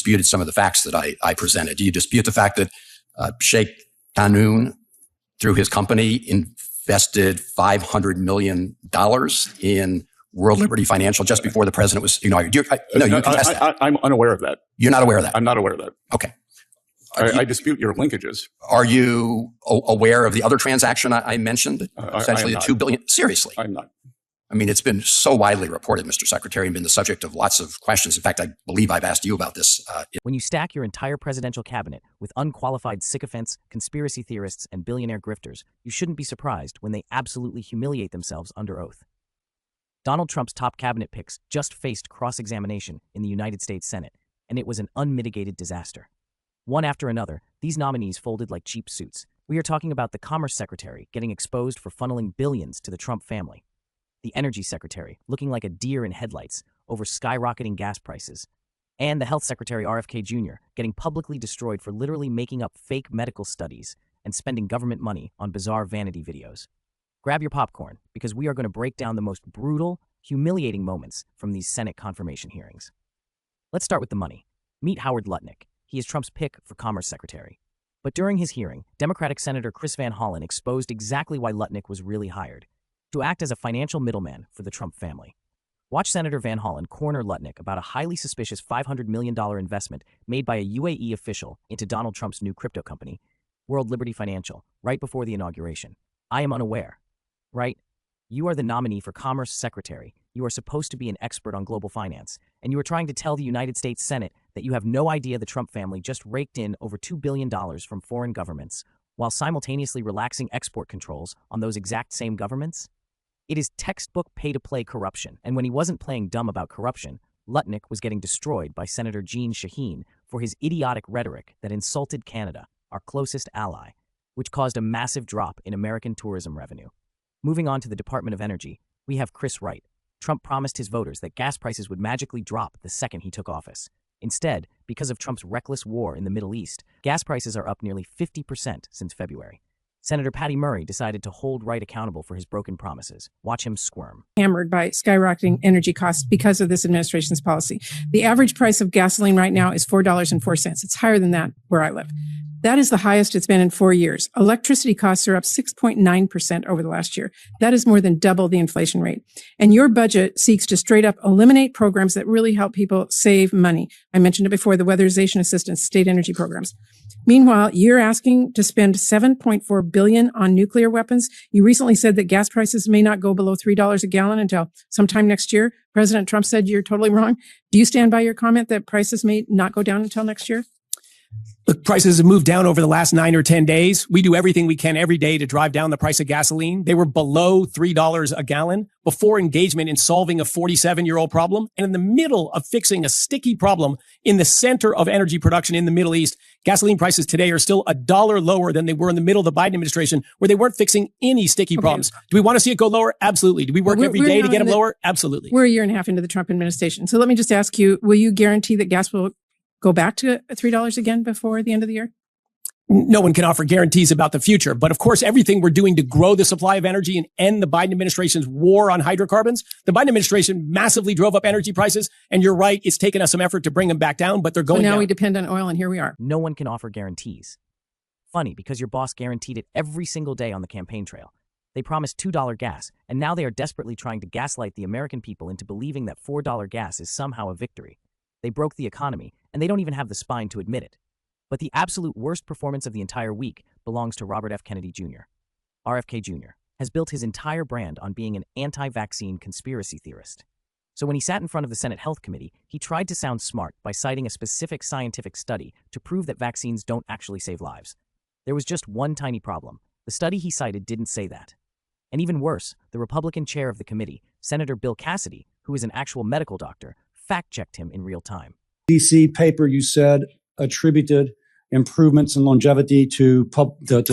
disputed some of the facts that I presented. Do you dispute the fact that Sheikh Qanun, through his company, invested $500 million in World Liberty Financial just before the president was inaugurated? You contest that. I'm unaware of that. You're not aware of that? I'm not aware of that. Okay. I dispute your linkages. Are you aware of the other transaction I mentioned? Essentially the $2 billion. Seriously. I'm not. I mean, it's been so widely reported, Mr. Secretary, and been the subject of lots of questions. In fact, I believe I've asked you about this. When you stack your entire presidential cabinet with unqualified sycophants, conspiracy theorists, and billionaire grifters, you shouldn't be surprised when they absolutely humiliate themselves under oath. Donald Trump's top cabinet picks just faced cross-examination in the United States Senate, and it was an unmitigated disaster. One after another, these nominees folded like cheap suits. We are talking about the Commerce Secretary getting exposed for funneling billions to the Trump family, the Energy Secretary looking like a deer in headlights over skyrocketing gas prices, and the Health Secretary RFK Jr. getting publicly destroyed for literally making up fake medical studies and spending government money on bizarre vanity videos. Grab your popcorn, because we are going to break down the most brutal, humiliating moments from these Senate confirmation hearings. Let's start with the money. Meet Howard Lutnick. He is Trump's pick for Commerce Secretary. But during his hearing, Democratic Senator Chris Van Hollen exposed exactly why Lutnick was really hired: to act as a financial middleman for the Trump family. Watch Senator Van Hollen corner Lutnick about a highly suspicious $500 million investment made by a UAE official into Donald Trump's new crypto company, World Liberty Financial, right before the inauguration. I am unaware. Right? You are the nominee for Commerce Secretary. You are supposed to be an expert on global finance, and you are trying to tell the United States Senate that you have no idea the Trump family just raked in over $2 billion from foreign governments, while simultaneously relaxing export controls on those exact same governments? It is textbook pay-to-play corruption, and when he wasn't playing dumb about corruption, Lutnick was getting destroyed by Senator Jeanne Shaheen for his idiotic rhetoric that insulted Canada, our closest ally, which caused a massive drop in American tourism revenue. Moving on to the Department of Energy, we have Chris Wright. Trump promised his voters that gas prices would magically drop the second he took office. Instead, because of Trump's reckless war in the Middle East, gas prices are up nearly 50% since February. Senator Patty Murray decided to hold Wright accountable for his broken promises. Watch him squirm. Hammered by skyrocketing energy costs because of this administration's policy. The average price of gasoline right now is $4.04. It's higher than that where I live. That is the highest it's been in 4 years. Electricity costs are up 6.9% over the last year. That is more than double the inflation rate. And your budget seeks to straight up eliminate programs that really help people save money. I mentioned it before, the weatherization assistance, state energy programs. Meanwhile, you're asking to spend $7.4 billion on nuclear weapons. You recently said that gas prices may not go below $3 a gallon until sometime next year. President Trump said you're totally wrong. Do you stand by your comment that prices may not go down until next year? Look, prices have moved down over the last 9 or 10 days. We do everything we can every day to drive down the price of gasoline. They were below $3 a gallon before engagement in solving a 47-year-old problem and in the middle of fixing a sticky problem in the center of energy production in the Middle East. Gasoline prices today are still $1 lower than they were in the middle of the Biden administration, where they weren't fixing any sticky problems. Do we want to see it go lower? Absolutely. Do we work every day to get them lower? Absolutely. We're a year and a half into the Trump administration. So let me just ask you, will you guarantee that gas will go back to $3 again before the end of the year? No one can offer guarantees about the future. But of course, everything we're doing to grow the supply of energy and end the Biden administration's war on hydrocarbons, the Biden administration massively drove up energy prices. And you're right, it's taken us some effort to bring them back down, but they're going down. So now we depend on oil, and here we are. No one can offer guarantees. Funny, because your boss guaranteed it every single day on the campaign trail. They promised $2 gas, and now they are desperately trying to gaslight the American people into believing that $4 gas is somehow a victory. They broke the economy, and they don't even have the spine to admit it. But the absolute worst performance of the entire week belongs to Robert F. Kennedy Jr. RFK Jr. has built his entire brand on being an anti-vaccine conspiracy theorist. So when he sat in front of the Senate Health Committee, he tried to sound smart by citing a specific scientific study to prove that vaccines don't actually save lives. There was just one tiny problem. The study he cited didn't say that. And even worse, the Republican chair of the committee, Senator Bill Cassidy, who is an actual medical doctor, fact-checked him in real time. DC paper, you said, attributed improvements in longevity to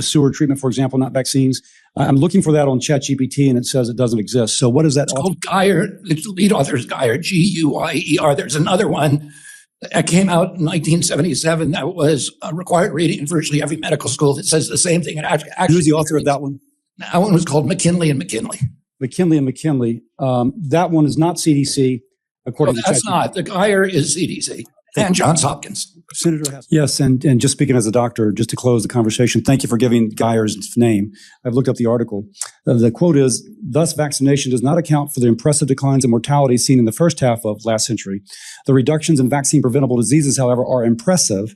sewer treatment, for example, not vaccines. I'm looking for that on ChatGPT, and it says it doesn't exist. So what is that? It's called Guyer. The lead author is Guyer, G-U-Y-E-R. There's another one that came out in 1977 that was required reading in virtually every medical school that says the same thing. Actually, who's the author of that one? That one was called McKinley and McKinley. McKinley and McKinley. That one is not CDC. According to that's not. The Guyer is CDC. and Johns Hopkins. Senator Hess. Yes, and just speaking as a doctor, just to close the conversation, thank you for giving Geyer's name. I've looked up the article. The quote is, thus vaccination does not account for the impressive declines in mortality seen in the first half of last century. The reductions in vaccine-preventable diseases, however, are impressive.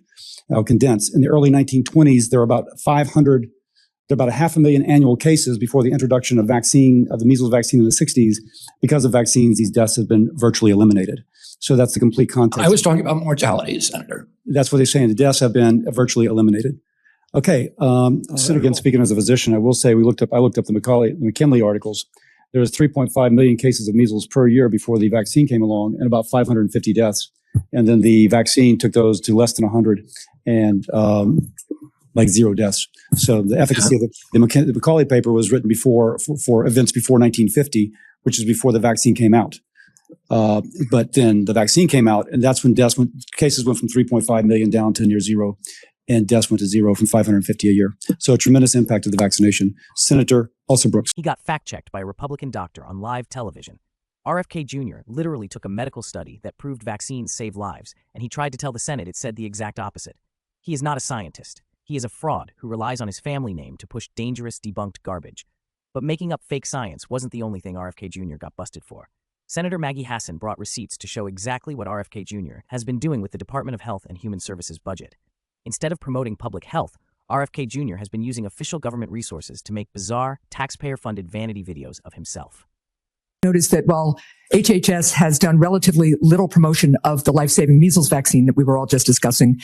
I'll condense. In the early 1920s, there were about 500,000 annual cases before the introduction of the measles vaccine in the 60s. Because of vaccines, these deaths have been virtually eliminated. So that's the complete context. I was talking about mortality, Senator. That's what they're saying. The deaths have been virtually eliminated. Okay. Again, speaking as a physician, I will say I looked up the McKinley articles. There was 3.5 million cases of measles per year before the vaccine came along, and about 550 deaths. And then the vaccine took those to less than 100 and like 0 deaths. So the efficacy of the Macaulay paper was written before for events before 1950, which is before the vaccine came out. But then the vaccine came out, and that's when cases went from 3.5 million down to near 0, and deaths went to 0 from 550 a year. So a tremendous impact of the vaccination. Senator Brooks. He got fact-checked by a Republican doctor on live television. RFK Jr. literally took a medical study that proved vaccines save lives, and he tried to tell the Senate it said the exact opposite. He is not a scientist. He is a fraud who relies on his family name to push dangerous, debunked garbage. But making up fake science wasn't the only thing RFK Jr. got busted for. Senator Maggie Hassan brought receipts to show exactly what RFK Jr. has been doing with the Department of Health and Human Services budget. Instead of promoting public health, RFK Jr. has been using official government resources to make bizarre, taxpayer-funded vanity videos of himself. Notice that while HHS has done relatively little promotion of the life-saving measles vaccine that we were all just discussing,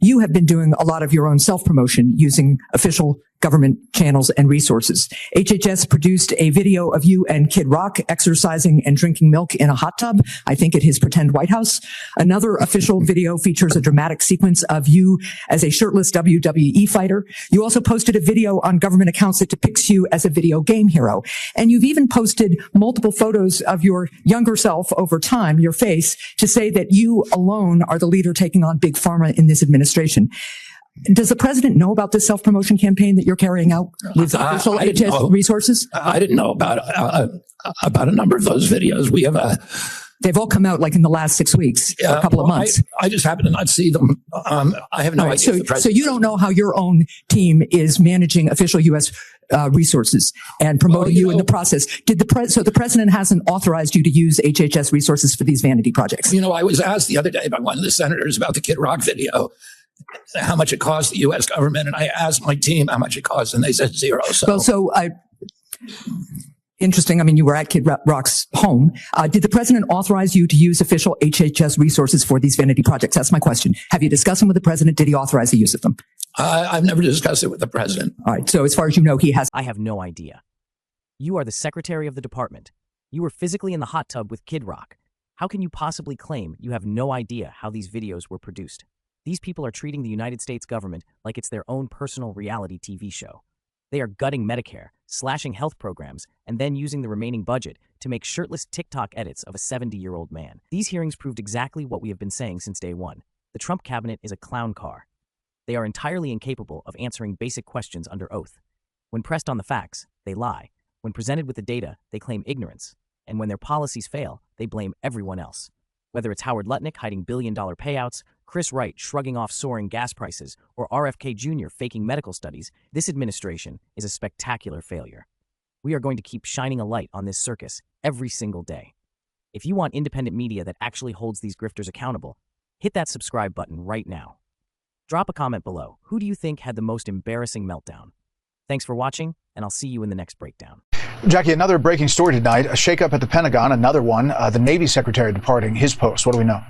you have been doing a lot of your own self-promotion using official government channels and resources. HHS produced a video of you and Kid Rock exercising and drinking milk in a hot tub, I think at his pretend White House. Another official video features a dramatic sequence of you as a shirtless WWE fighter. You also posted a video on government accounts that depicts you as a video game hero. And you've even posted multiple photos of your younger self over time, your face, to say that you alone are the leader taking on big pharma in this administration. Does the president know about this self-promotion campaign that you're carrying out with official HHS resources? I didn't know about a number of those videos. We have They've all come out like in the last 6 weeks, or a couple of months. I just happen to not see them. I have no idea. So, if the president so you don't know how your own team is managing official U.S. Resources and promoting you in the process. So the president hasn't authorized you to use HHS resources for these vanity projects? I was asked the other day by one of the senators about the Kid Rock video, how much it cost the U.S. government, and I asked my team how much it cost, and they said 0. Interesting. I mean, you were at Kid Rock's home. Did the president authorize you to use official HHS resources for these vanity projects? That's my question. Have you discussed them with the president? Did he authorize the use of them? I've never discussed it with the president. All right. So as far as you know, he has. I have no idea. You are the secretary of the department. You were physically in the hot tub with Kid Rock. How can you possibly claim you have no idea how these videos were produced? These people are treating the United States government like it's their own personal reality TV show. They are gutting Medicare, slashing health programs, and then using the remaining budget to make shirtless TikTok edits of a 70-year-old man. These hearings proved exactly what we have been saying since day one. The Trump cabinet is a clown car. They are entirely incapable of answering basic questions under oath. When pressed on the facts, they lie. When presented with the data, they claim ignorance. And when their policies fail, they blame everyone else. Whether it's Howard Lutnick hiding billion-dollar payouts, Chris Wright shrugging off soaring gas prices, or RFK Jr. faking medical studies, this administration is a spectacular failure. We are going to keep shining a light on this circus every single day. If you want independent media that actually holds these grifters accountable, hit that subscribe button right now. Drop a comment below. Who do you think had the most embarrassing meltdown? Thanks for watching, and I'll see you in the next breakdown. Jackie, another breaking story tonight, a shakeup at the Pentagon, another one, the Navy Secretary departing his post. What do we know?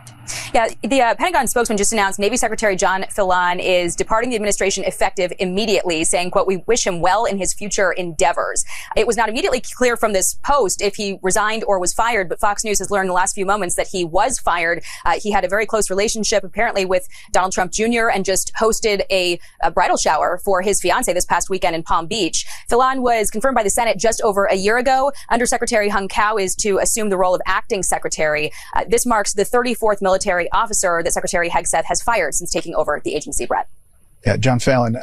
Yeah, the Pentagon spokesman just announced Navy Secretary John Fallon is departing the administration effective immediately, saying, quote, "We wish him well in his future endeavors." It was not immediately clear from this post if he resigned or was fired, but Fox News has learned in the last few moments that he was fired. He had a very close relationship, apparently, with Donald Trump Jr. and just hosted a bridal shower for his fiancée this past weekend in Palm Beach. Fallon was confirmed by the Senate just over a year ago. Undersecretary Hung Kao is to assume the role of acting secretary. This marks the 34th military officer that Secretary Hegseth has fired since taking over the agency, Brett. Yeah, John Fallon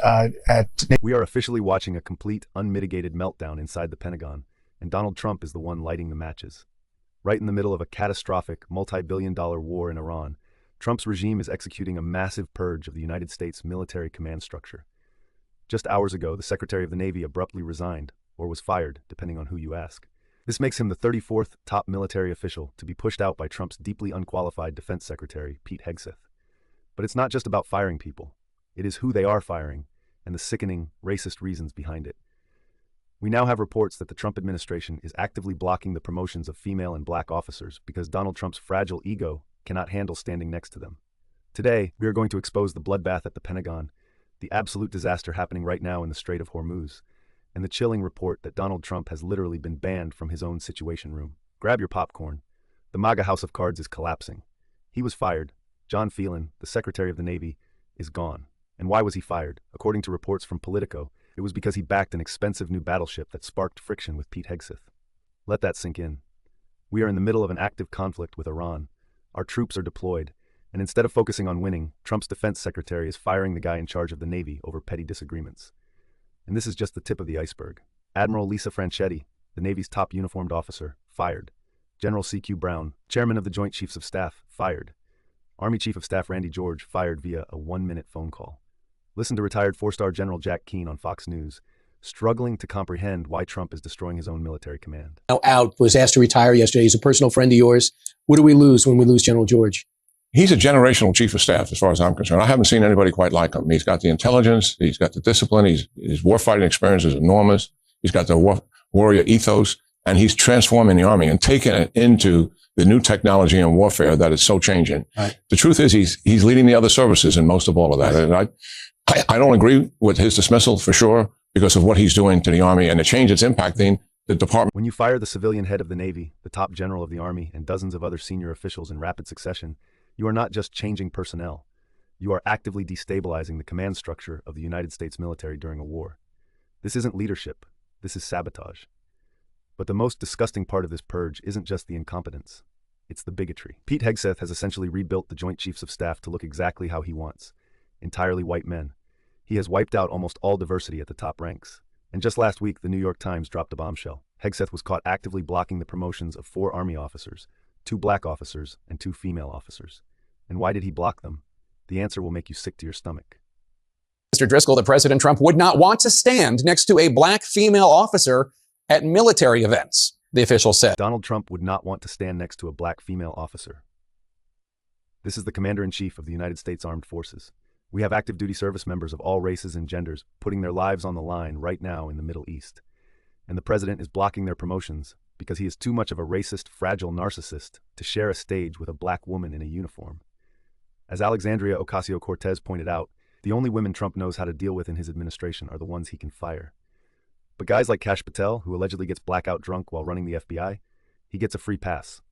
We are officially watching a complete, unmitigated meltdown inside the Pentagon, and Donald Trump is the one lighting the matches. Right in the middle of a catastrophic, multi-billion-dollar war in Iran, Trump's regime is executing a massive purge of the United States military command structure. Just hours ago, the Secretary of the Navy abruptly resigned, or was fired, depending on who you ask. This makes him the 34th top military official to be pushed out by Trump's deeply unqualified Defense Secretary, Pete Hegseth. But it's not just about firing people. It is who they are firing, and the sickening, racist reasons behind it. We now have reports that the Trump administration is actively blocking the promotions of female and black officers because Donald Trump's fragile ego cannot handle standing next to them. Today, we are going to expose the bloodbath at the Pentagon, the absolute disaster happening right now in the Strait of Hormuz, and the chilling report that Donald Trump has literally been banned from his own Situation Room. Grab your popcorn. The MAGA House of Cards is collapsing. He was fired. John Phelan, the Secretary of the Navy, is gone. And why was he fired? According to reports from Politico, it was because he backed an expensive new battleship that sparked friction with Pete Hegseth. Let that sink in. We are in the middle of an active conflict with Iran. Our troops are deployed, and instead of focusing on winning, Trump's defense secretary is firing the guy in charge of the Navy over petty disagreements. And this is just the tip of the iceberg. Admiral Lisa Franchetti, the Navy's top uniformed officer, fired. General C.Q. Brown, chairman of the Joint Chiefs of Staff, fired. Army Chief of Staff Randy George fired via a 1-minute phone call. Listen to retired 4-star General Jack Keane on Fox News, struggling to comprehend why Trump is destroying his own military command. Out, was asked to retire yesterday. He's a personal friend of yours. What do we lose when we lose General George? He's a generational chief of staff, as far as I'm concerned. I haven't seen anybody quite like him. He's got the intelligence. He's got the discipline. His warfighting experience is enormous. He's got the warrior ethos, and he's transforming the Army and taking it into the new technology and warfare that is so changing. Right. The truth is he's leading the other services in most of all of that. And I don't agree with his dismissal for sure because of what he's doing to the Army and the change it's impacting the department. When you fire the civilian head of the Navy, the top general of the Army, and dozens of other senior officials in rapid succession, you are not just changing personnel. You are actively destabilizing the command structure of the United States military during a war. This isn't leadership. This is sabotage. But the most disgusting part of this purge isn't just the incompetence. It's the bigotry. Pete Hegseth has essentially rebuilt the Joint Chiefs of Staff to look exactly how he wants. Entirely white men. He has wiped out almost all diversity at the top ranks. And just last week, the New York Times dropped a bombshell. Hegseth was caught actively blocking the promotions of 4 Army officers, 2 black officers, and 2 female officers. And why did he block them? The answer will make you sick to your stomach. Mr. Driscoll, that President Trump would not want to stand next to a black female officer at military events, the official said. Donald Trump would not want to stand next to a black female officer. This is the Commander-in-Chief of the United States Armed Forces. We have active duty service members of all races and genders putting their lives on the line right now in the Middle East. And the president is blocking their promotions because he is too much of a racist, fragile narcissist to share a stage with a black woman in a uniform. As Alexandria Ocasio-Cortez pointed out, the only women Trump knows how to deal with in his administration are the ones he can fire. But guys like Kash Patel, who allegedly gets blackout drunk while running the FBI, he gets a free pass.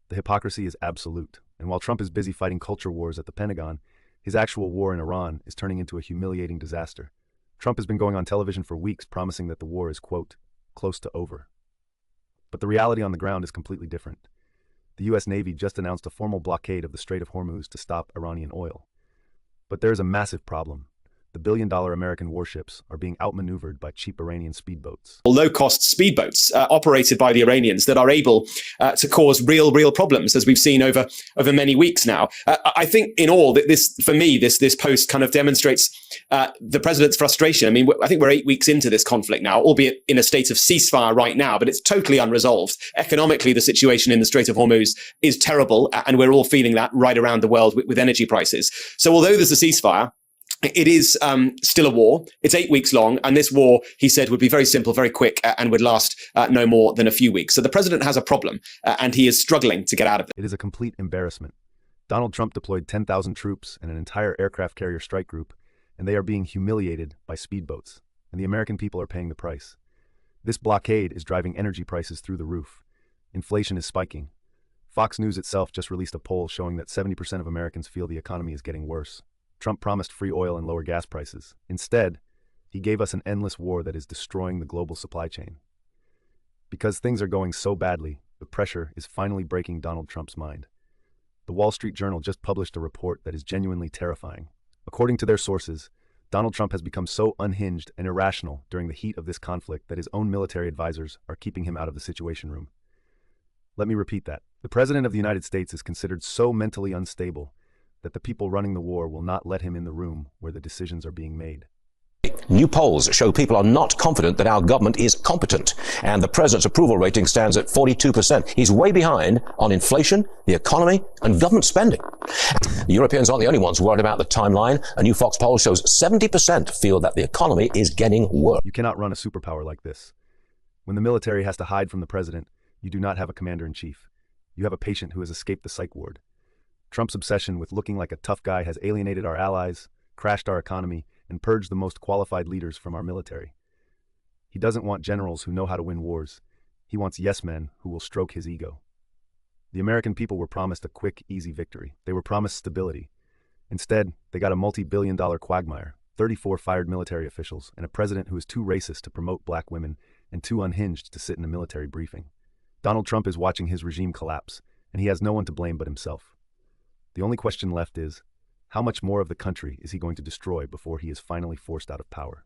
The hypocrisy is absolute. And while Trump is busy fighting culture wars at the Pentagon, his actual war in Iran is turning into a humiliating disaster. Trump has been going on television for weeks promising that the war is, quote, close to over. But the reality on the ground is completely different. The U.S. Navy just announced a formal blockade of the Strait of Hormuz to stop Iranian oil. But there is a massive problem. The billion-dollar American warships are being outmaneuvered by cheap Iranian speedboats. Low-cost speedboats operated by the Iranians that are able to cause real problems, as we've seen over many weeks now. I think in all, that this post kind of demonstrates the president's frustration. I mean, I think we're 8 weeks into this conflict now, albeit in a state of ceasefire right now, but it's totally unresolved. Economically, the situation in the Strait of Hormuz is terrible, and we're all feeling that right around the world with energy prices. So although there's a ceasefire, it is still a war. It's 8 weeks long. And this war, he said, would be very simple, very quick, and would last no more than a few weeks. So the president has a problem, and he is struggling to get out of it. It is a complete embarrassment. Donald Trump deployed 10,000 troops and an entire aircraft carrier strike group, and they are being humiliated by speedboats. And the American people are paying the price. This blockade is driving energy prices through the roof. Inflation is spiking. Fox News itself just released a poll showing that 70% of Americans feel the economy is getting worse. Trump promised free oil and lower gas prices. Instead, he gave us an endless war that is destroying the global supply chain. Because things are going so badly, the pressure is finally breaking Donald Trump's mind. The Wall Street Journal just published a report that is genuinely terrifying. According to their sources, Donald Trump has become so unhinged and irrational during the heat of this conflict that his own military advisors are keeping him out of the Situation Room. Let me repeat that. The President of the United States is considered so mentally unstable that the people running the war will not let him in the room where the decisions are being made. New polls show people are not confident that our government is competent, and the president's approval rating stands at 42%. He's way behind on inflation, the economy, and government spending. The Europeans aren't the only ones worried about the timeline. A new Fox poll shows 70% feel that the economy is getting worse. You cannot run a superpower like this. When the military has to hide from the president, you do not have a commander-in-chief. You have a patient who has escaped the psych ward. Trump's obsession with looking like a tough guy has alienated our allies, crashed our economy, and purged the most qualified leaders from our military. He doesn't want generals who know how to win wars. He wants yes men who will stroke his ego. The American people were promised a quick, easy victory. They were promised stability. Instead, they got a multi-billion-dollar quagmire, 34 fired military officials, and a president who is too racist to promote black women and too unhinged to sit in a military briefing. Donald Trump is watching his regime collapse, and he has no one to blame but himself. The only question left is, how much more of the country is he going to destroy before he is finally forced out of power?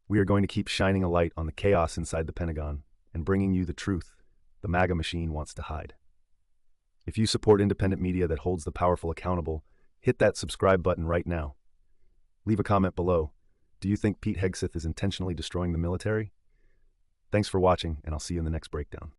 We are going to keep shining a light on the chaos inside the Pentagon and bringing you the truth the MAGA machine wants to hide. If you support independent media that holds the powerful accountable, hit that subscribe button right now. Leave a comment below. Do you think Pete Hegseth is intentionally destroying the military? Thanks for watching, and I'll see you in the next breakdown.